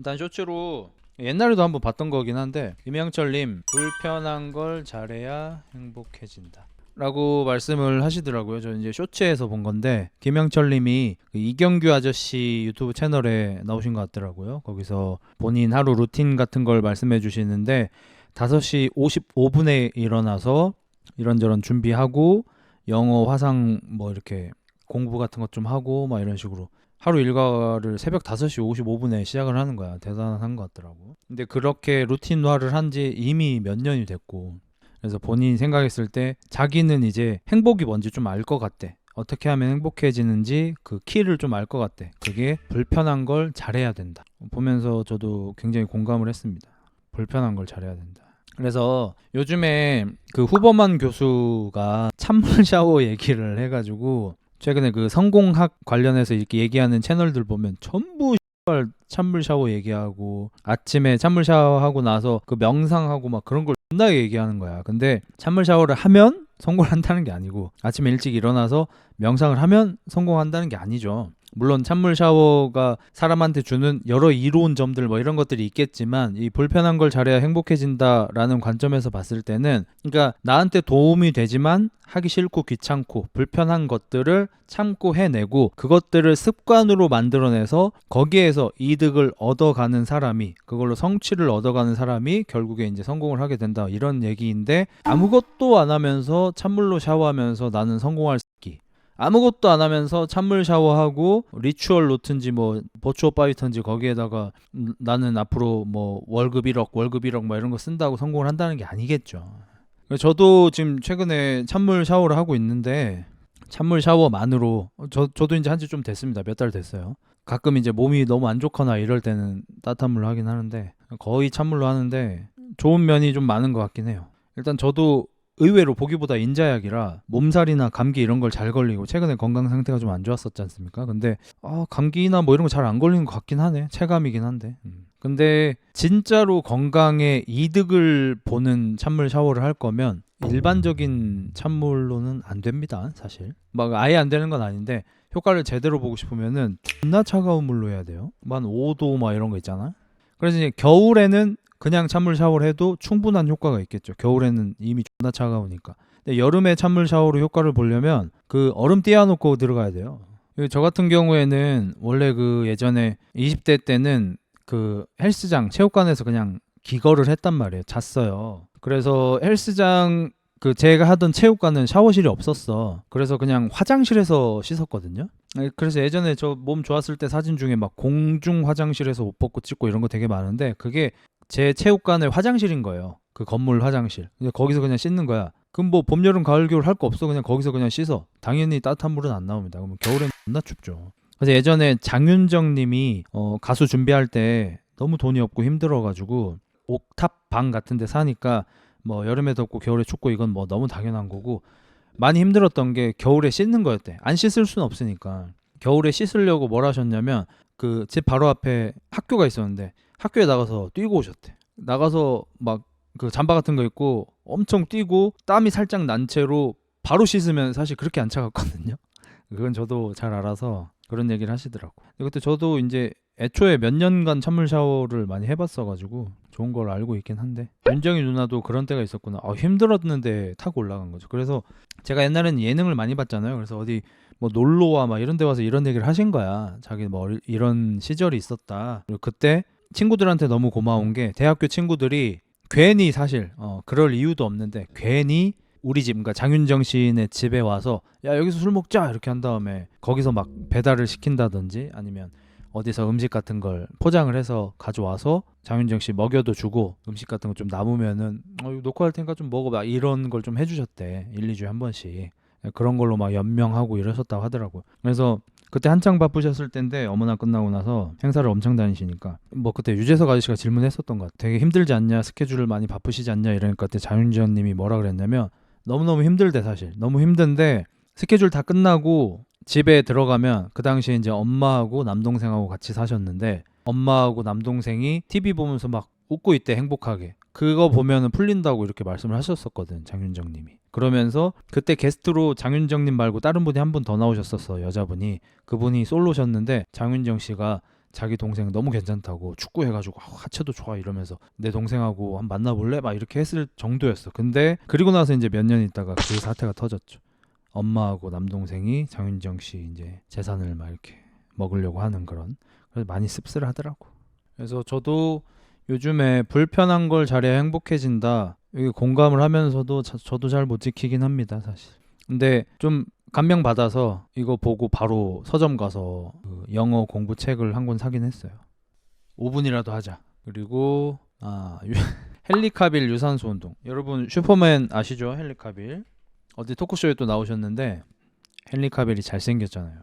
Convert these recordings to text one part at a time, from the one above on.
일단 쇼츠로 옛날에도 한번 봤던 거긴 한데, 김영철님 불편한 걸 잘해야 행복해진다 라고 말씀을 하시더라고요. 저 이제 쇼츠에서 본 건데, 김영철님이 그 이경규 아저씨 유튜브 채널에 나오신 것 같더라고요. 거기서 본인 하루 루틴 같은 걸 말씀해 주시는데, 5시 55분에 일어나서 이런저런 준비하고 영어 화상 뭐 이렇게 공부 같은 것 좀 하고 막 이런 식으로 하루 일과를 새벽 5시 55분에 시작을 하는 거야. 대단한 것 같더라고. 근데 그렇게 루틴화를 한 지 이미 몇 년이 됐고, 그래서 본인이 생각했을 때 자기는 이제 행복이 뭔지 좀 알 것 같대. 어떻게 하면 행복해지는지 그 키를 좀 알 것 같대. 그게 불편한 걸 잘해야 된다. 보면서 저도 굉장히 공감을 했습니다. 불편한 걸 잘해야 된다. 그래서 요즘에 그 후보만 교수가 찬물 샤워 얘기를 해가지고, 최근에 그 성공학 관련해서 이렇게 얘기하는 채널들 보면 전부 찬물 샤워 얘기하고, 아침에 찬물 샤워하고 나서 그 명상하고 막 그런 걸 존나 얘기하는 거야. 근데 찬물 샤워를 하면 성공을 한다는 게 아니고, 아침에 일찍 일어나서 명상을 하면 성공한다는 게 아니죠. 물론 찬물 샤워가 사람한테 주는 여러 이로운 점들 뭐 이런 것들이 있겠지만, 이 불편한 걸 잘해야 행복해진다라는 관점에서 봤을 때는, 그러니까 나한테 도움이 되지만 하기 싫고 귀찮고 불편한 것들을 참고 해내고, 그것들을 습관으로 만들어내서 거기에서 이득을 얻어가는 사람이, 그걸로 성취를 얻어가는 사람이 결국에 이제 성공을 하게 된다, 이런 얘기인데, 아무것도 안 하면서 찬물로 샤워하면서 나는 성공할 새끼, 아무것도 안 하면서 찬물 샤워하고 리추얼 노트인지 뭐 버추어 파이터인지 거기에다가 나는 앞으로 뭐 월급 1억 뭐 이런 거 쓴다고 성공을 한다는 게 아니겠죠. 저도 지금 최근에 찬물 샤워를 하고 있는데, 찬물 샤워만으로 저도 이제 한지 좀 됐습니다. 몇 달 됐어요. 가끔 이제 몸이 너무 안 좋거나 이럴 때는 따뜻한 물로 하긴 하는데, 거의 찬물로 하는데 좋은 면이 좀 많은 것 같긴 해요. 일단 저도 의외로 보기보다 인자약이라 몸살이나 감기 이런 걸 잘 걸리고, 최근에 건강 상태가 좀 안 좋았었지 않습니까? 근데 감기나 뭐 이런 거 잘 안 걸리는 것 같긴 하네. 체감이긴 한데. 근데 진짜로 건강에 이득을 보는 찬물 샤워를 할 거면 일반적인 찬물로는 안 됩니다. 사실 막 아예 안 되는 건 아닌데, 효과를 제대로 보고 싶으면은 존나 차가운 물로 해야 돼요. 만 5도 막 이런 거 있잖아. 그래서 이제 겨울에는 그냥 찬물 샤워를 해도 충분한 효과가 있겠죠. 겨울에는 이미 존나 차가우니까. 근데 여름에 찬물 샤워로 효과를 보려면 그 얼음 띄워놓고 들어가야 돼요. 저 같은 경우에는 원래 그 예전에 20대 때는 그 헬스장 체육관에서 그냥 기거를 했단 말이에요. 잤어요. 그래서 헬스장 그 제가 하던 체육관은 샤워실이 없었어. 그래서 그냥 화장실에서 씻었거든요. 그래서 예전에 저 몸 좋았을 때 사진 중에 막 공중 화장실에서 옷 벗고 찍고 이런 거 되게 많은데, 그게 제 체육관의 화장실인 거예요. 그 건물 화장실. 근데 거기서 그냥 씻는 거야. 그럼 뭐 봄, 여름, 가을, 겨울 할 거 없어. 그냥 거기서 그냥 씻어. 당연히 따뜻한 물은 안 나옵니다. 그러면 겨울엔 존나 춥죠. 그래서 예전에 장윤정 님이 가수 준비할 때 너무 돈이 없고 힘들어가지고 옥탑 방 같은 데 사니까 뭐 여름에 덥고 겨울에 춥고 이건 뭐 너무 당연한 거고, 많이 힘들었던 게 겨울에 씻는 거였대. 안 씻을 수는 없으니까. 겨울에 씻으려고 뭘 하셨냐면, 그 집 바로 앞에 학교가 있었는데 학교에 나가서 뛰고 오셨대. 나가서 막 그 잠바 같은 거 입고 엄청 뛰고 땀이 살짝 난 채로 바로 씻으면 사실 그렇게 안 차갑거든요. 그건 저도 잘 알아서 그런 얘기를 하시더라고. 그때 저도 이제 애초에 몇 년간 찬물 샤워를 많이 해봤어가지고 좋은 걸 알고 있긴 한데, 윤정이 누나도 그런 때가 있었구나. 힘들었는데 타고 올라간 거죠. 그래서 제가 옛날에는 예능을 많이 봤잖아요. 그래서 어디 뭐 놀러와 막 이런 데 와서 이런 얘기를 하신 거야. 자기 뭐 이런 시절이 있었다. 그리고 그때 친구들한테 너무 고마운 게, 대학교 친구들이 괜히 사실 그럴 이유도 없는데 괜히 우리 집, 그러니까 장윤정 씨네 집에 와서 야 여기서 술 먹자 이렇게 한 다음에 거기서 막 배달을 시킨다든지, 아니면 어디서 음식 같은 걸 포장을 해서 가져와서 장윤정 씨 먹여도 주고, 음식 같은 거 좀 남으면은 이거 놓고 할 테니까 좀 먹어봐, 이런 걸 좀 해주셨대. 1, 2주에 한 번씩. 그런 걸로 막 연명하고 이러셨다고 하더라고요. 그래서 그때 한창 바쁘셨을 텐데, 어머나 끝나고 나서 행사를 엄청 다니시니까 뭐 그때 유재석 아저씨가 질문했었던 것 같아. 되게 힘들지 않냐, 스케줄을 많이 바쁘시지 않냐 이러니까, 그때 장윤정 님이 뭐라 그랬냐면, 너무너무 힘들대. 사실 너무 힘든데 스케줄 다 끝나고 집에 들어가면, 그 당시에 이제 엄마하고 남동생하고 같이 사셨는데, 엄마하고 남동생이 TV 보면서 막 웃고 있대, 행복하게. 그거 보면은 풀린다고 이렇게 말씀을 하셨었거든, 장윤정 님이. 그러면서 그때 게스트로 장윤정 님 말고 다른 분이 한 분 더 나오셨었어, 여자분이. 그분이 솔로셨는데 장윤정 씨가 자기 동생 너무 괜찮다고 축구해가지고 하체도 좋아 이러면서 내 동생하고 한번 만나볼래? 막 이렇게 했을 정도였어. 근데 그리고 나서 이제 몇 년 있다가 그 사태가 터졌죠. 엄마하고 남동생이 장윤정 씨 이제 재산을 막 이렇게 먹으려고 하는 그런. 그래서 많이 씁쓸하더라고. 그래서 저도 요즘에 불편한 걸 잘해야 행복해진다. 이게 공감을 하면서도 저도 잘 못 지키긴 합니다, 사실. 근데 좀 감명 받아서 이거 보고 바로 서점 가서 그 영어 공부 책을 한 권 사긴 했어요. 5분이라도 하자. 그리고 헨리 카빌 유산소 운동. 여러분 슈퍼맨 아시죠? 헨리 카빌. 어디 토크쇼에 또 나오셨는데 헨리 카빌이 잘생겼잖아요.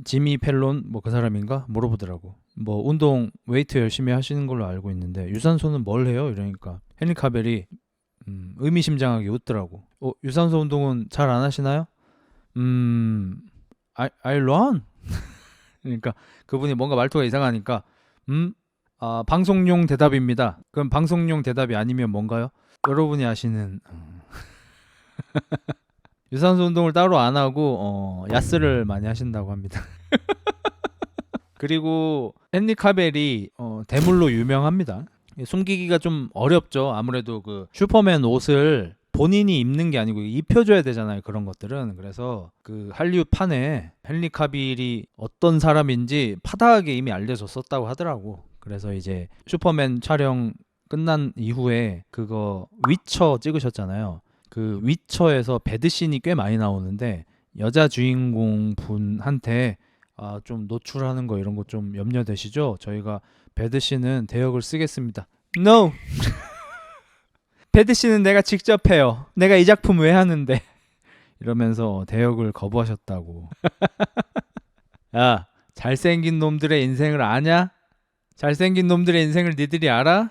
지미 펠론 뭐 그 사람인가 물어보더라고. 뭐 운동 웨이트 열심히 하시는 걸로 알고 있는데 유산소는 뭘 해요? 이러니까 헨리 카빌이 의미심장하게 웃더라고. 유산소 운동은 잘 안 하시나요? I run. 그러니까 그분이 뭔가 말투가 이상하니까 방송용 대답입니다. 그럼 방송용 대답이 아니면 뭔가요? 여러분이 아시는 유산소 운동을 따로 안 하고 야스를 많이 하신다고 합니다. 그리고 헨리 카벨이 대물로 유명합니다. 숨기기가 좀 어렵죠. 아무래도 그 슈퍼맨 옷을 본인이 입는 게 아니고 입혀줘야 되잖아요. 그런 것들은. 그래서 그 할리우드판에 헨리 카빌이 어떤 사람인지 파다하게 이미 알려졌었다고 하더라고. 그래서 이제 슈퍼맨 촬영 끝난 이후에 그거 위쳐 찍으셨잖아요. 그 위쳐에서 배드씬이 꽤 많이 나오는데 여자 주인공 분한테 좀 노출하는 거 이런 거 좀 염려되시죠? 저희가 배드씬은 대역을 쓰겠습니다. No! 배드씬은 내가 직접 해요. 내가 이 작품 왜 하는데? 이러면서 대역을 거부하셨다고. 야, 잘생긴 놈들의 인생을 아냐? 잘생긴 놈들의 인생을 니들이 알아?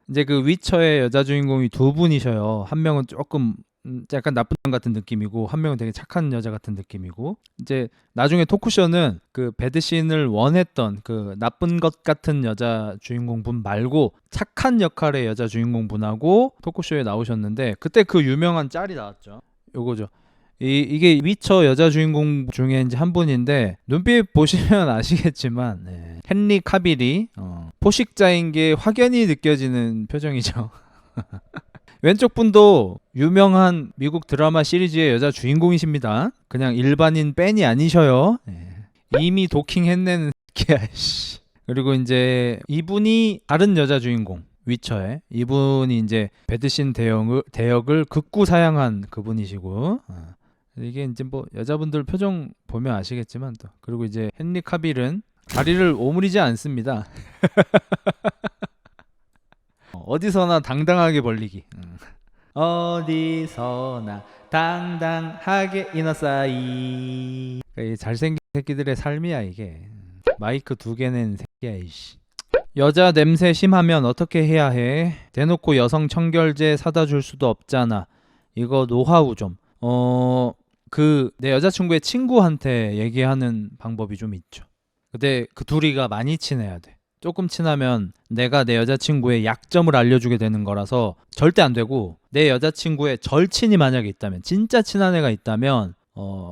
이제 그 위쳐의 여자 주인공이 두 분이셔요. 한 명은 조금 약간 나쁜 놈 같은 느낌이고 한 명은 되게 착한 여자 같은 느낌이고 이제 나중에 토크쇼는 그 배드씬을 원했던 그 나쁜 것 같은 여자 주인공 분 말고 착한 역할의 여자 주인공 분하고 토크쇼에 나오셨는데 그때 그 유명한 짤이 나왔죠. 요거죠. 이게 위쳐 여자 주인공 중에 이제 한 분인데 눈빛 보시면 아시겠지만 헨리 카빌이 포식자인 게 확연히 느껴지는 표정이죠. 왼쪽 분도 유명한 미국 드라마 시리즈의 여자 주인공이십니다. 그냥 일반인 뺀이 아니셔요. 이미 도킹했네는 새끼야. 그리고 이제 이분이 다른 여자 주인공 위쳐에 이분이 이제 배드씬 대역을 극구 사양한 그분이시고 이게 이제 뭐 여자분들 표정 보면 아시겠지만 또 그리고 이제 헨리 카빌은 다리를 오므리지 않습니다. 어디서나 당당하게 벌리기. 어디서나 당당하게 이너사이. 그러니까 잘생긴 새끼들의 삶이야 이게. 마이크 2개 낸 새끼야 이씨. 여자 냄새 심하면 어떻게 해야 해? 대놓고 여성 청결제 사다 줄 수도 없잖아. 이거 노하우 좀. 내 여자친구의 친구한테 얘기하는 방법이 좀 있죠. 근데 그 둘이가 많이 친해야 돼. 조금 친하면 내가 내 여자친구의 약점을 알려주게 되는 거라서 절대 안 되고 내 여자친구의 절친이 만약에 있다면 진짜 친한 애가 있다면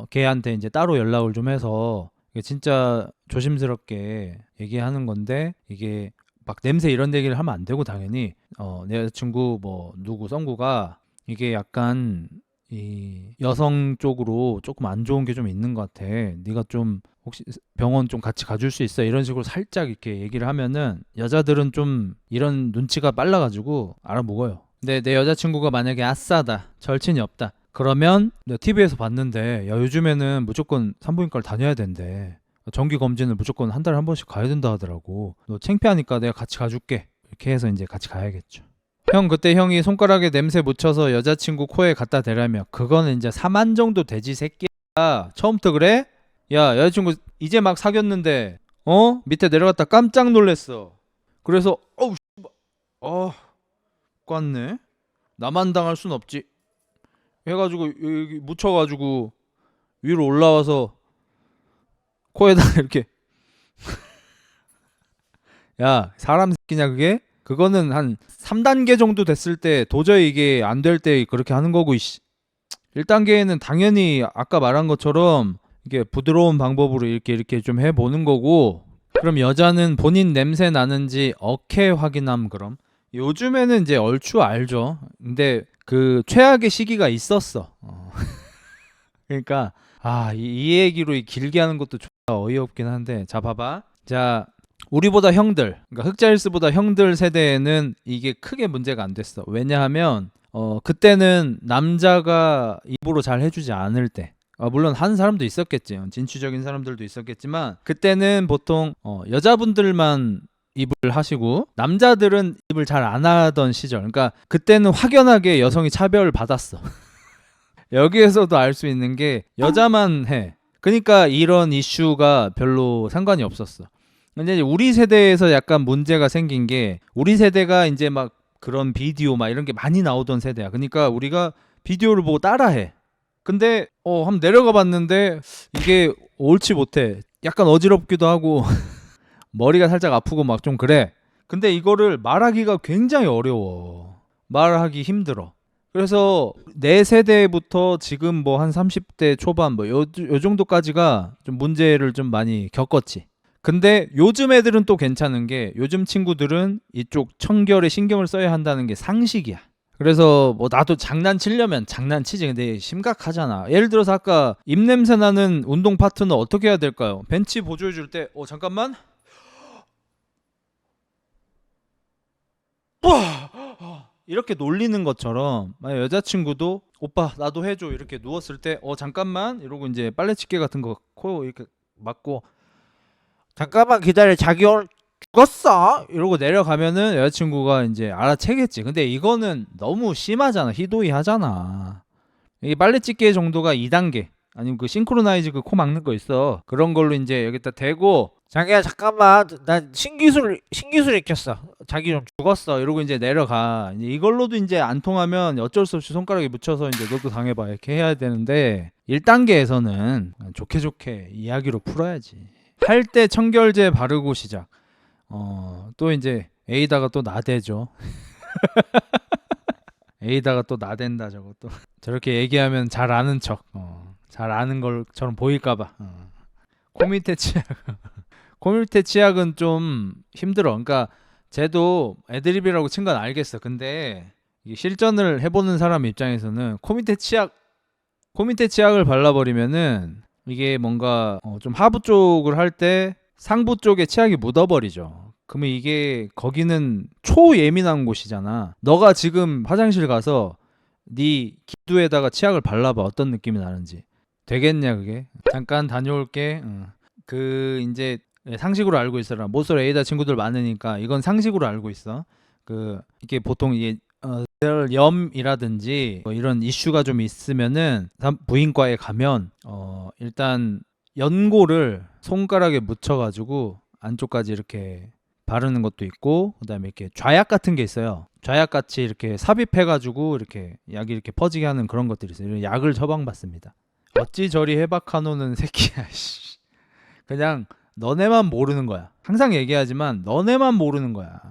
걔한테 이제 따로 연락을 좀 해서 진짜 조심스럽게 얘기하는 건데 이게 막 냄새 이런 얘기를 하면 안 되고 당연히 내 여자친구 뭐 누구 성구가 이게 약간 이 여성 쪽으로 조금 안 좋은 게 좀 있는 것 같아. 네가 좀 혹시 병원 좀 같이 가줄 수 있어? 이런 식으로 살짝 이렇게 얘기를 하면은 여자들은 좀 이런 눈치가 빨라가지고 알아먹어요. 근데 내 여자친구가 만약에 아싸다, 절친이 없다. 그러면 내가 TV에서 봤는데 야 요즘에는 무조건 산부인과를 다녀야 된대. 정기검진을 무조건 한 달에 한 번씩 가야 된다 하더라고. 너 창피하니까 내가 같이 가줄게. 이렇게 해서 이제 같이 가야겠죠. 형 그때 형이 손가락에 냄새 묻혀서 여자친구 코에 갖다 대라며 그거는 이제 4만 정도 되지 새끼야. 처음부터 그래? 야 여자친구 이제 막 사귀었는데 밑에 내려갔다 깜짝 놀랬어. 그래서 깠네. 나만 당할 순 없지 해가지고 여기 묻혀가지고 위로 올라와서 코에다 이렇게 야 사람 새끼냐 그게? 그거는 한 3단계 정도 됐을 때 도저히 이게 안 될 때 그렇게 하는 거고 1단계에는 당연히 아까 말한 것처럼 이게 부드러운 방법으로 이렇게 좀 해보는 거고 그럼 여자는 본인 냄새 나는지 어케 확인함 그럼? 요즘에는 이제 얼추 알죠. 근데 그 최악의 시기가 있었어. 그러니까 이 얘기로 길게 하는 것도 존나 어이없긴 한데 자 봐봐. 자 우리보다 형들 그러니까 흑자일스보다 형들 세대에는 이게 크게 문제가 안 됐어. 왜냐하면 그때는 남자가 입으로 잘 해주지 않을 때 물론 하는 사람도 있었겠지. 진취적인 사람들도 있었겠지만 그때는 보통 여자분들만 입을 하시고 남자들은 입을 잘 안 하던 시절. 그러니까 그때는 확연하게 여성이 차별을 받았어. 여기에서도 알 수 있는 게 여자만 해. 그러니까 이런 이슈가 별로 상관이 없었어. 근데 이제 우리 세대에서 약간 문제가 생긴 게 우리 세대가 이제 막 그런 비디오 막 이런 게 많이 나오던 세대야. 그러니까 우리가 비디오를 보고 따라해. 근데 한번 내려가 봤는데 이게 옳지 못해. 약간 어지럽기도 하고 머리가 살짝 아프고 막 좀 그래. 근데 이거를 말하기가 굉장히 어려워. 말하기 힘들어. 그래서 내 세대부터 지금 뭐 한 30대 초반 뭐 요 정도까지가 좀 문제를 좀 많이 겪었지. 근데 요즘 애들은 또 괜찮은 게 요즘 친구들은 이쪽 청결에 신경을 써야 한다는 게 상식이야. 그래서 뭐 나도 장난치려면 장난치지. 근데 심각하잖아. 예를 들어서 아까 입냄새 나는 운동 파트너 어떻게 해야 될까요? 벤치 보조해 줄 때 잠깐만. 이렇게 놀리는 것처럼 만약 여자친구도 오빠 나도 해줘 이렇게 누웠을 때 잠깐만 이러고 이제 빨래집게 같은 거 코 이렇게 막고 잠깐만 기다려 자기 오늘 죽었어 이러고 내려가면은 여자친구가 이제 알아채겠지. 근데 이거는 너무 심하잖아. 희도이 하잖아. 이 빨래집게 정도가 2단계 아니면 그 싱크로나이즈 그 코 막는 거 있어. 그런 걸로 이제 여기다 대고 자기야 잠깐만 난 신기술 익혔어 자기 좀 죽었어 이러고 이제 내려가. 이제 이걸로도 이제 안 통하면 어쩔 수 없이 손가락에 묻혀서 이제 너도 당해봐 이렇게 해야 되는데 1단계에서는 좋게 이야기로 풀어야지. 할 때 청결제 바르고 시작. 또 이제 A다가 또 나대죠. A다가 또 나댄다 저거 또. 저렇게 얘기하면 잘 아는 척. 잘 아는 걸처럼 보일까봐. 코 밑에 치약. 코 밑에 치약은 좀 힘들어. 그러니까 쟤도 애드립이라고 친 건 알겠어. 근데 이게 실전을 해보는 사람 입장에서는 코 밑에 치약을 발라버리면은 이게 뭔가 좀 하부 쪽을 할 때 상부 쪽에 치약이 묻어버리죠. 그러면 이게 거기는 초예민한 곳이잖아. 너가 지금 화장실 가서 네 기두에다가 치약을 발라봐. 어떤 느낌이 나는지. 되겠냐 그게? 잠깐 다녀올게. 그 이제 상식으로 알고 있어라. 모쏠 A다 친구들 많으니까 이건 상식으로 알고 있어. 그 이게 보통 이게 염이라든지 뭐 이런 이슈가 좀 있으면은 부인과에 가면 일단 연고를 손가락에 묻혀가지고 안쪽까지 이렇게 바르는 것도 있고 그다음에 이렇게 좌약 같은 게 있어요. 좌약 같이 이렇게 삽입해가지고 이렇게 약이 이렇게 퍼지게 하는 그런 것들이 있어요. 이런 약을 처방받습니다. 어찌 저리 해박하노는 새끼야. 그냥 너네만 모르는 거야. 항상 얘기하지만 너네만 모르는 거야.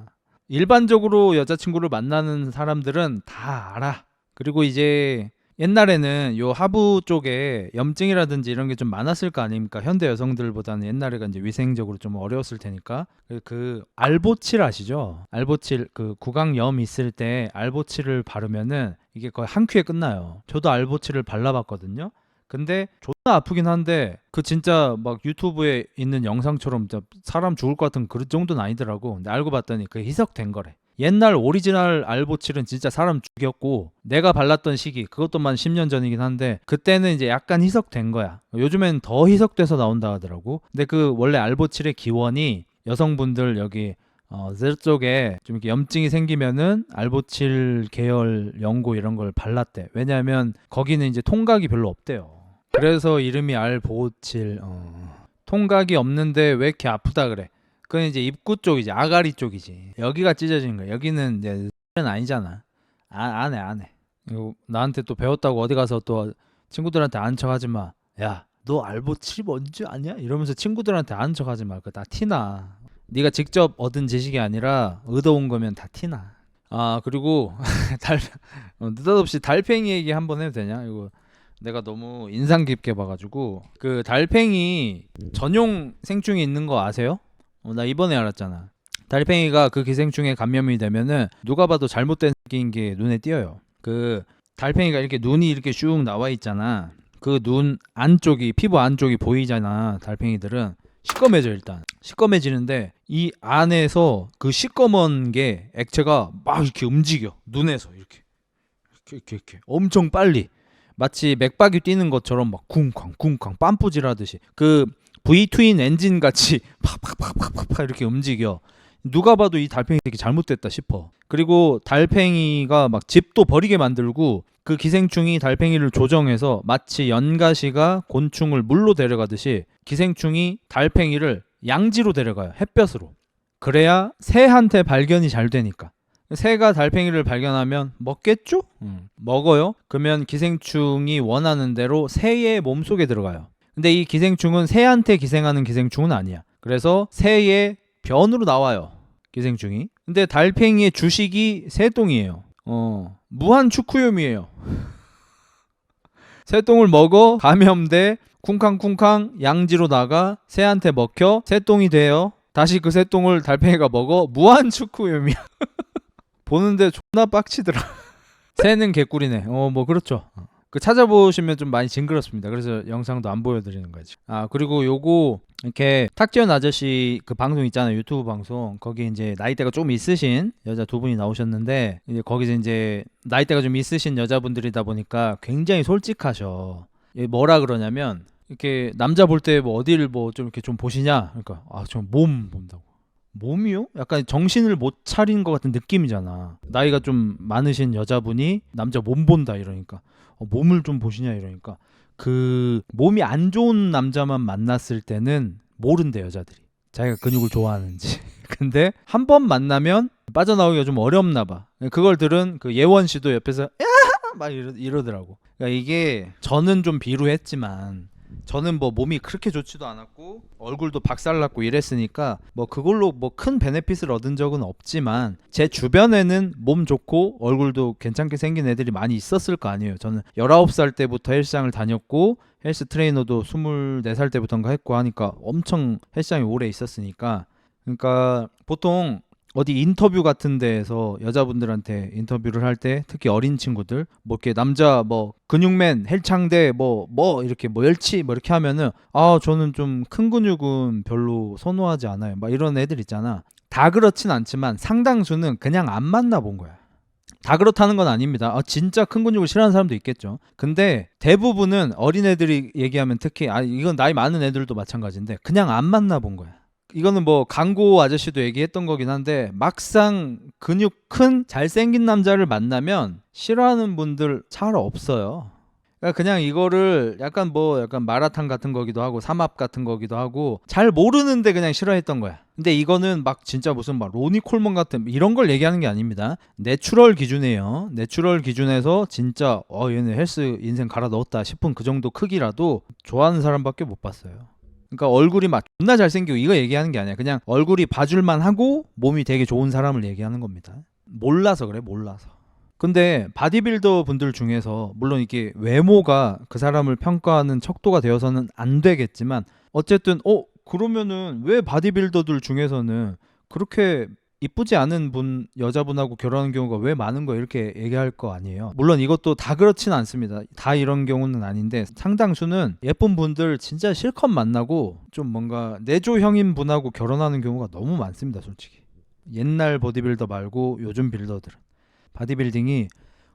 일반적으로 여자친구를 만나는 사람들은 다 알아. 그리고 이제 옛날에는 요 하부 쪽에 염증이라든지 이런 게 좀 많았을 거 아닙니까? 현대 여성들보다는 옛날에가 이제 위생적으로 좀 어려웠을 테니까. 그 알보칠 아시죠? 알보칠 그 구강염 있을 때 알보칠을 바르면은 이게 거의 한 큐에 끝나요. 저도 알보칠을 발라봤거든요. 근데 존나 아프긴 한데 그 진짜 막 유튜브에 있는 영상처럼 진짜 사람 죽을 것 같은 그 정도는 아니더라고. 근데 알고 봤더니 그게 희석된 거래. 옛날 오리지널 알보칠은 진짜 사람 죽였고 내가 발랐던 시기 그것도만 10년 전이긴 한데 그때는 이제 약간 희석된 거야. 요즘엔 더 희석돼서 나온다 하더라고. 근데 그 원래 알보칠의 기원이 여성분들 여기 zer 쪽에 좀 이렇게 염증이 생기면은 알보칠 계열 연고 이런 걸 발랐대. 왜냐하면 거기는 이제 통각이 별로 없대요. 그래서 이름이 알보칠. 통각이 없는데 왜 이렇게 아프다 그래? 그건 이제 입구 쪽이지, 아가리 쪽이지. 여기가 찢어진 거야. 여기는 이제 는 아니잖아. 안 해. 이거 나한테 또 배웠다고 어디 가서 또 친구들한테 아는 척하지 마. 야, 너 알보칠 뭔지 아냐? 이러면서 친구들한테 아는 척하지 마. 그거 다 티나. 네가 직접 얻은 지식이 아니라 얻어온 거면 다 티나. 그리고 느닷없이 달팽이 얘기 한번 해도 되냐? 이거 내가 너무 인상 깊게 봐가지고 그 달팽이 전용 생충이 있는 거 아세요? 나 이번에 알았잖아. 달팽이가 그 기생충에 감염이 되면은 누가 봐도 잘못된 새끼인 게 눈에 띄어요. 그 달팽이가 이렇게 눈이 이렇게 쭉 나와 있잖아. 그 눈 안쪽이, 피부 안쪽이 보이잖아. 달팽이들은 시꺼매져. 일단 시꺼매지는데 이 안에서 그 시꺼먼 게 액체가 막 이렇게 움직여. 눈에서 이렇게 엄청 빨리, 마치 맥박이 뛰는 것처럼 막 쿵쾅 쿵쾅 빰뿌질하듯이 그 V-트윈 엔진 같이 팍팍팍팍팍 이렇게 움직여. 누가 봐도 이 달팽이 되게 잘못됐다 싶어. 그리고 달팽이가 막 집도 버리게 만들고, 그 기생충이 달팽이를 조정해서 마치 연가시가 곤충을 물로 데려가듯이 기생충이 달팽이를 양지로 데려가요. 햇볕으로. 그래야 새한테 발견이 잘 되니까. 새가 달팽이를 발견하면 먹겠죠? 먹어요. 그러면 기생충이 원하는 대로 새의 몸속에 들어가요. 근데 이 기생충은 새한테 기생하는 기생충은 아니야. 그래서 새의 변으로 나와요, 기생충이. 근데 달팽이의 주식이 새똥이에요. 무한 축후염이에요. 새똥을 먹어, 감염돼, 쿵쾅쿵쾅 양지로 나가, 새한테 먹혀, 새똥이 돼요. 다시 그 새똥을 달팽이가 먹어, 무한 축후염이야. 보는데 존나 빡치더라. 새는 개꿀이네. 뭐 그렇죠. 그 찾아보시면 좀 많이 징그럽습니다. 그래서 영상도 안 보여드리는 거지. 그리고 요거 이렇게 탁지연 아저씨 그 방송 있잖아요, 유튜브 방송. 거기 이제 나이대가 좀 있으신 여자 두 분이 나오셨는데, 이제 거기서 이제 나이대가 좀 있으신 여자분들이다 보니까 굉장히 솔직하셔. 뭐라 그러냐면, 이렇게 남자 볼 때 뭐 어디를 뭐 좀 이렇게 좀 보시냐? 그러니까 저 몸 본다고. 몸이요? 약간 정신을 못 차린 것 같은 느낌이잖아. 나이가 좀 많으신 여자분이 남자 몸 본다 이러니까 몸을 좀 보시냐 이러니까, 그 몸이 안 좋은 남자만 만났을 때는 모른대, 여자들이 자기가 근육을 좋아하는지. 근데 한 번 만나면 빠져나오기가 좀 어렵나 봐. 그걸 들은 그 예원 씨도 옆에서 야! 막 이러더라고. 그러니까 이게 저는 좀 비루했지만, 저는 뭐 몸이 그렇게 좋지도 않았고 얼굴도 박살났고 이랬으니까 뭐 그걸로 뭐 큰 베네핏을 얻은 적은 없지만, 제 주변에는 몸 좋고 얼굴도 괜찮게 생긴 애들이 많이 있었을 거 아니에요. 저는 19살 때부터 헬스장을 다녔고 헬스 트레이너도 24살 때부터인가 했고 하니까 엄청 헬스장에 오래 있었으니까. 그러니까 보통 어디 인터뷰 같은 데에서 여자분들한테 인터뷰를 할 때, 특히 어린 친구들 뭐 이렇게 남자 뭐 근육맨 헬창대 뭐 이렇게 뭐 멸치 뭐 이렇게 하면은 저는 좀 큰 근육은 별로 선호하지 않아요, 막 이런 애들 있잖아. 다 그렇진 않지만 상당수는 그냥 안 만나본 거야. 다 그렇다는 건 아닙니다. 진짜 큰 근육을 싫어하는 사람도 있겠죠. 근데 대부분은 어린애들이 얘기하면, 특히 이건 나이 많은 애들도 마찬가지인데, 그냥 안 만나본 거야. 이거는 뭐 광고 아저씨도 얘기했던 거긴 한데, 막상 근육 큰 잘생긴 남자를 만나면 싫어하는 분들 잘 없어요. 그러니까 그냥 이거를 약간 마라탕 같은 거기도 하고 삼합 같은 거기도 하고, 잘 모르는데 그냥 싫어했던 거야. 근데 이거는 막 진짜 무슨 막 로니 콜먼 같은 이런 걸 얘기하는 게 아닙니다. 내추럴 기준이에요. 내추럴 기준에서 진짜 얘는 헬스 인생 갈아 넣었다 싶은 그 정도 크기라도 좋아하는 사람밖에 못 봤어요. 그러니까 얼굴이 막 존나 잘생기고 이거 얘기하는 게 아니야. 그냥 얼굴이 봐줄만 하고 몸이 되게 좋은 사람을 얘기하는 겁니다. 몰라서 그래, 몰라서. 근데 바디빌더 분들 중에서 물론 이게 외모가 그 사람을 평가하는 척도가 되어서는 안 되겠지만, 어쨌든 그러면은 왜 바디빌더들 중에서는 그렇게 이쁘지 않은 여자분하고 결혼하는 경우가 왜 많은 거예요? 이렇게 얘기할 거 아니에요. 물론 이것도 다 그렇진 않습니다. 다 이런 경우는 아닌데, 상당수는 예쁜 분들 진짜 실컷 만나고 좀 뭔가 내조형인 분하고 결혼하는 경우가 너무 많습니다, 솔직히. 옛날 보디빌더 말고 요즘 빌더들은 바디빌딩이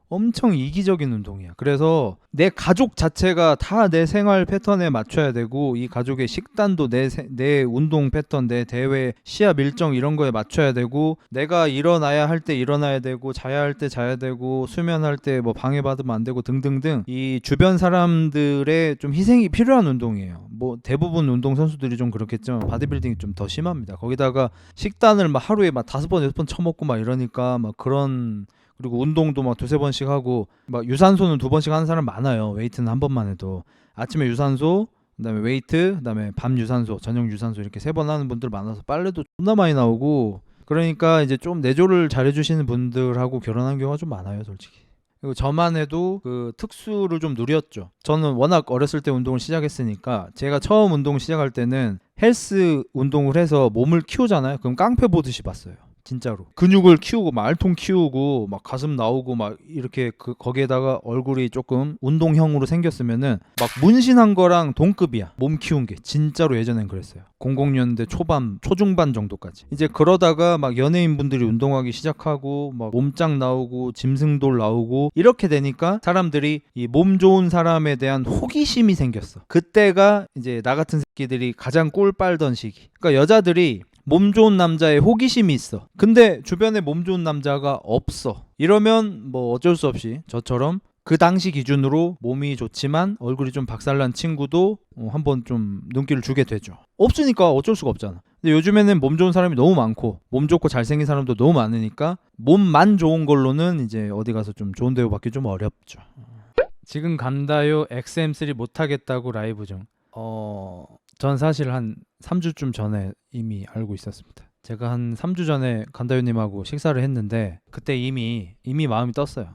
엄청 이기적인 운동이야. 그래서 내 가족 자체가 다 내 생활 패턴에 맞춰야 되고, 이 가족의 식단도 내 운동 패턴, 내 대회 시합 일정 이런 거에 맞춰야 되고, 내가 일어나야 할 때 일어나야 되고, 자야 할 때 자야 되고, 수면할 때 뭐 방해받으면 안 되고 등등등, 이 주변 사람들의 좀 희생이 필요한 운동이에요. 뭐 대부분 운동 선수들이 좀 그렇겠죠. 바디빌딩이 좀 더 심합니다. 거기다가 식단을 막 하루에 막 5번 6번 처먹고 막 이러니까 막 그런. 그리고 운동도 막 2-3번씩 하고, 막 유산소는 2번씩 하는 사람 많아요. 웨이트는 한 번만 해도. 아침에 유산소, 그다음에 웨이트, 그다음에 밤 유산소, 저녁 유산소 이렇게 3번 하는 분들 많아서 빨래도 존나 많이 나오고. 그러니까 이제 좀 내조를 잘해주시는 분들하고 결혼한 경우가 좀 많아요, 솔직히. 그리고 저만 해도 그 특수를 좀 누렸죠. 저는 워낙 어렸을 때 운동을 시작했으니까, 제가 처음 운동 시작할 때는 헬스 운동을 해서 몸을 키우잖아요. 그럼 깡패 보듯이 봤어요. 진짜로 근육을 키우고 막 알통 키우고 막 가슴 나오고 막 이렇게 거기에다가 얼굴이 조금 운동형으로 생겼으면은 막 문신한 거랑 동급이야. 몸 키운 게 진짜로 예전엔 그랬어요. 00년대 초반 초중반 정도까지. 이제 그러다가 막 연예인분들이 운동하기 시작하고 막 몸짱 나오고 짐승돌 나오고 이렇게 되니까 사람들이 이 몸 좋은 사람에 대한 호기심이 생겼어. 그때가 이제 나 같은 새끼들이 가장 꿀 빨던 시기. 그러니까 여자들이 몸 좋은 남자에 호기심이 있어. 근데 주변에 몸 좋은 남자가 없어. 이러면 뭐 어쩔 수 없이 저처럼 그 당시 기준으로 몸이 좋지만 얼굴이 좀 박살난 친구도 한번 좀 눈길을 주게 되죠. 없으니까 어쩔 수가 없잖아. 근데 요즘에는 몸 좋은 사람이 너무 많고 몸 좋고 잘생긴 사람도 너무 많으니까 몸만 좋은 걸로는 이제 어디 가서 좀 좋은 대우 받기 좀 어렵죠. 지금 간다요 XM3 못하겠다고 라이브 중. 전 사실 한 3주쯤 전에 이미 알고 있었습니다. 제가 한 3주 전에 간다요님하고 식사를 했는데 그때 이미 마음이 떴어요.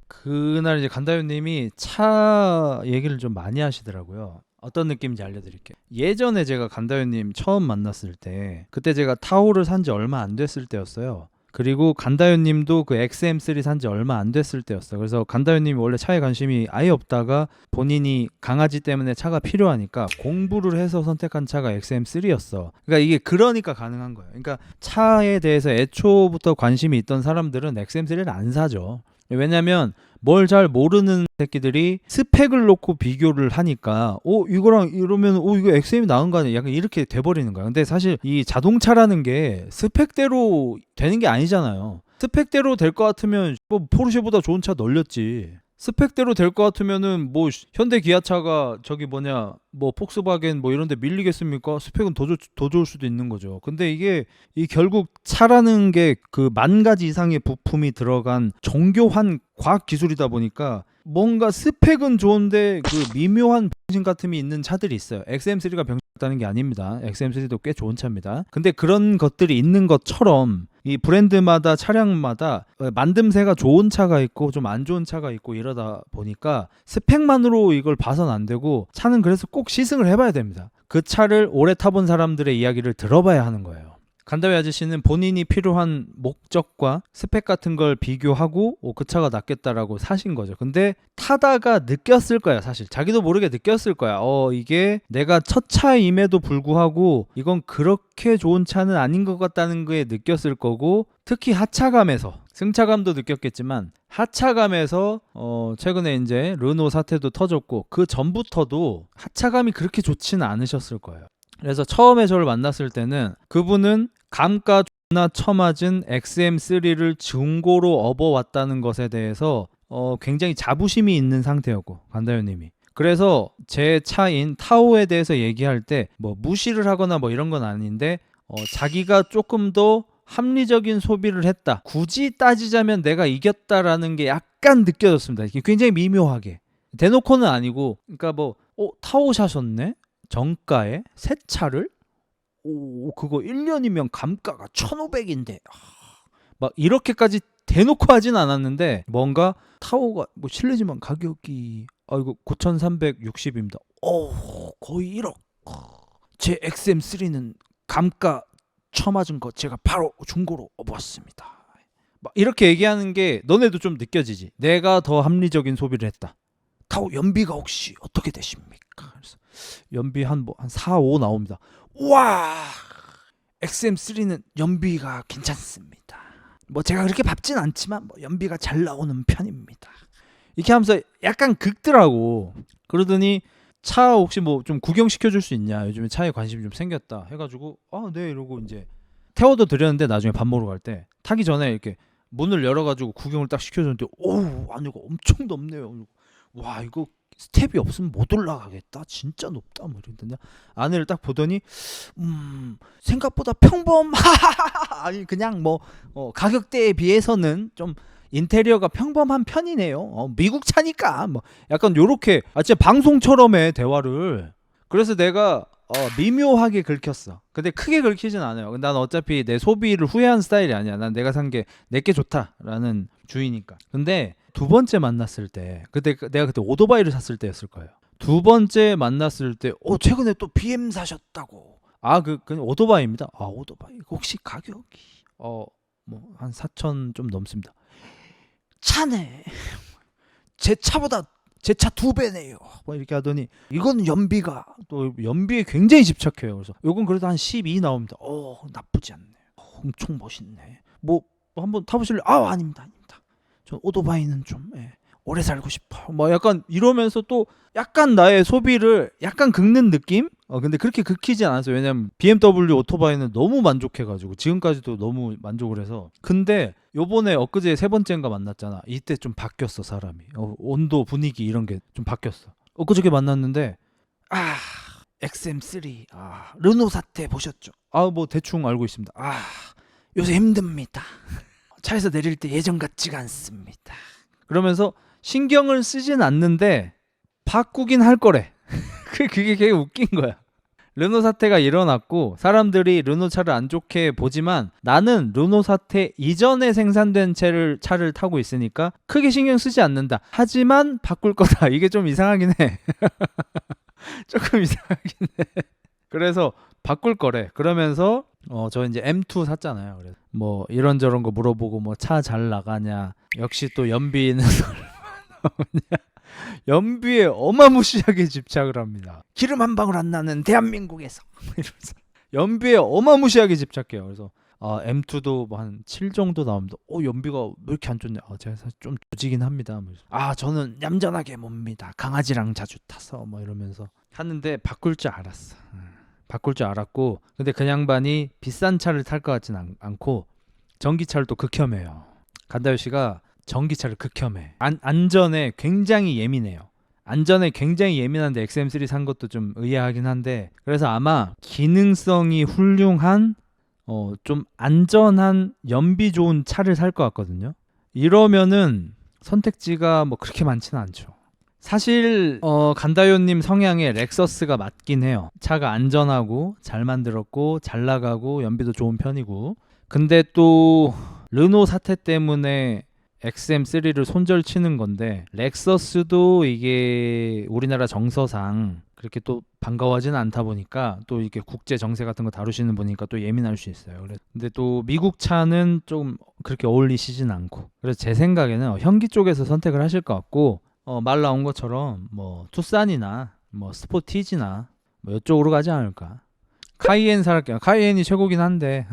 그날 이제 간다요님이 차 얘기를 좀 많이 하시더라고요. 어떤 느낌인지 알려드릴게요. 예전에 제가 간다요님 처음 만났을 때 그때 제가 타오를 산 지 얼마 안 됐을 때였어요. 그리고 간다요님도 그 XM3 산 지 얼마 안 됐을 때였어요. 그래서 간다요님이 원래 차에 관심이 아예 없다가 본인이 강아지 때문에 차가 필요하니까 공부를 해서 선택한 차가 XM3였어. 그러니까 이게 그러니까 가능한 거예요. 그러니까 차에 대해서 애초부터 관심이 있던 사람들은 XM3를 안 사죠. 왜냐면 뭘 잘 모르는 새끼들이 스펙을 놓고 비교를 하니까 이거랑 이러면 이거 XM이 나은 거 아니야? 약간 이렇게 돼버리는 거야. 근데 사실 이 자동차라는 게 스펙대로 되는 게 아니잖아요. 스펙대로 될 것 같으면 뭐 포르쉐보다 좋은 차 널렸지. 스펙대로 될 것 같으면은 뭐 현대 기아차가 저기 뭐냐 뭐 폭스바겐 뭐 이런 데 밀리겠습니까? 스펙은 더 좋을 수도 있는 거죠. 근데 이게 결국 차라는 게 그 10,000가지 이상의 부품이 들어간 정교한 과학 기술이다 보니까 뭔가 스펙은 좋은데 그 미묘한 병신 같음이 있는 차들이 있어요. XM3가 병신 같다는 게 아닙니다. XM3도 꽤 좋은 차입니다. 근데 그런 것들이 있는 것처럼 이 브랜드마다 차량마다 만듦새가 좋은 차가 있고 좀 안 좋은 차가 있고 이러다 보니까 스펙만으로 이걸 봐서는 안 되고 차는 그래서 꼭 시승을 해봐야 됩니다. 그 차를 오래 타본 사람들의 이야기를 들어봐야 하는 거예요. 간다웨 아저씨는 본인이 필요한 목적과 스펙 같은 걸 비교하고 그 차가 낫겠다라고 사신 거죠. 근데 타다가 느꼈을 거야. 사실 자기도 모르게 느꼈을 거야. 이게 내가 첫 차임에도 불구하고 이건 그렇게 좋은 차는 아닌 것 같다는 거에 느꼈을 거고, 특히 하차감에서, 승차감도 느꼈겠지만 하차감에서 최근에 이제 르노 사태도 터졌고 그 전부터도 하차감이 그렇게 좋지는 않으셨을 거예요. 그래서 처음에 저를 만났을 때는 그분은 감가 존나 처맞은 XM3를 중고로 업어왔다는 것에 대해서 굉장히 자부심이 있는 상태였고, 간다요님이. 그래서 제 차인 타오에 대해서 얘기할 때 뭐 무시를 하거나 뭐 이런 건 아닌데 자기가 조금 더 합리적인 소비를 했다, 굳이 따지자면 내가 이겼다라는 게 약간 느껴졌습니다. 이게 굉장히 미묘하게, 대놓고는 아니고. 그러니까 뭐 타오 사셨네? 정가에 새 차를? 그거 1년이면 감가가 1,500인데 막 이렇게까지 대놓고 하진 않았는데, 뭔가 타오가 뭐 실례지만 가격이 이거 9,360입니다. 거의 1억. 제 XM3는 감가 처맞은 거 제가 바로 중고로 업었습니다. 막 이렇게 얘기하는 게 너네도 좀 느껴지지? 내가 더 합리적인 소비를 했다. 타오 연비가 혹시 어떻게 되십니까? 그래서 연비 한 4, 5 나옵니다. 와, XM3는 연비가 괜찮습니다. 뭐 제가 그렇게 밟진 않지만 뭐 연비가 잘 나오는 편입니다. 이렇게 하면서 약간 긁더라고. 그러더니 차 혹시 뭐 좀 구경시켜줄 수 있냐, 요즘에 차에 관심이 좀 생겼다 해가지고 네 이러고 이제 태워도 드렸는데, 나중에 밥 먹으러 갈 때 타기 전에 이렇게 문을 열어가지고 구경을 딱 시켜줬는데 안에가 엄청 높네요. 와, 이거 스텝이 없으면 못 올라가겠다, 진짜 높다 뭐 이러던데, 안에를 딱 보더니 생각보다 평범 아니 그냥 뭐 가격대에 비해서는 좀 인테리어가 평범한 편이네요. 미국 차니까 뭐 약간 요렇게 진짜 방송처럼의 대화를. 그래서 내가 미묘하게 긁혔어. 근데 크게 긁히진 않아요. 난 어차피 내 소비를 후회한 스타일이 아니야. 난 내가 산 게 내게 좋다라는 주의니까. 근데 두 번째 만났을 때, 내가 그때 오토바이를 샀을 때였을 거예요. 두 번째 만났을 때 최근에 또 BM 사셨다고. 그냥 오토바이입니다. 오토바이 혹시 가격이 뭐 한 4천 좀 넘습니다. 차네. 제 차보다 제 차 2배네요. 뭐 이렇게 하더니 이건 연비가 또 연비에 굉장히 집착해요. 그래서 요건 그래도 한 12 나옵니다. 나쁘지 않네. 엄청 멋있네. 뭐 한번 타보실래요? 아닙니다. 전 오토바이는 좀 오래 살고 싶어. 뭐 약간 이러면서 또 약간 나의 소비를 약간 긁는 느낌? 근데 그렇게 긁히지 않았어요. 왜냐면 BMW 오토바이는 너무 만족해가지고 지금까지도 너무 만족을 해서. 근데 요번에 엊그제 세 번째인가 만났잖아. 이때 좀 바뀌었어 사람이. 온도 분위기 이런 게 좀 바뀌었어. 엊그저께 만났는데 XM3 르노 사태 보셨죠? 뭐 대충 알고 있습니다. 요새 힘듭니다. 차에서 내릴 때 예전 같지가 않습니다. 그러면서 신경을 쓰진 않는데 바꾸긴 할 거래. 그게 되게 웃긴 거야. 르노 사태가 일어났고 사람들이 르노 차를 안 좋게 보지만 나는 르노 사태 이전에 생산된 차를 타고 있으니까 크게 신경 쓰지 않는다. 하지만 바꿀 거다. 이게 좀 이상하긴 해. 조금 이상하긴 해. 그래서 바꿀 거래. 그러면서 저 이제 M2 샀잖아요. 그래서 뭐 이런저런 거 물어보고 뭐 차 잘 나가냐. 역시 또 연비는 나오냐. 연비에 어마무시하게 집착을 합니다. 기름 한 방울 안 나는 대한민국에서 이러면서 연비에 어마무시하게 집착해요. 그래서 M2도 뭐 한 7 정도 나옵니다. 연비가 왜 이렇게 안 좋냐? 제가 사실 좀 조지긴 합니다. 저는 얌전하게 몹니다. 강아지랑 자주 타서 뭐 이러면서 하는데 바꿀 줄 알았어. 바꿀 줄 알았고 근데 그 양반이 비싼 차를 탈 것 같진 않고 전기차를 또 극혐해요. 간다요 씨가 전기차를 극혐해. 안전에 굉장히 예민해요. 안전에 굉장히 예민한데 XM3 산 것도 좀 의아하긴 한데 그래서 아마 기능성이 훌륭한 좀 안전한 연비 좋은 차를 살 것 같거든요. 이러면은 선택지가 뭐 그렇게 많지는 않죠. 사실 간다요님 성향에 렉서스가 맞긴 해요. 차가 안전하고 잘 만들었고 잘 나가고 연비도 좋은 편이고 근데 또 르노 사태 때문에 XM3를 손절치는 건데 렉서스도 이게 우리나라 정서상 그렇게 또 반가워하지는 않다 보니까 또 이렇게 국제 정세 같은 거 다루시는 분이니까 또 예민할 수 있어요. 근데 또 미국 차는 좀 그렇게 어울리시진 않고 그래서 제 생각에는 현기 쪽에서 선택을 하실 것 같고 말 나온 것처럼 뭐 투싼이나 뭐 스포티지나 뭐 이쪽으로 가지 않을까. 카이엔 살게요. 카이엔이 최고긴 한데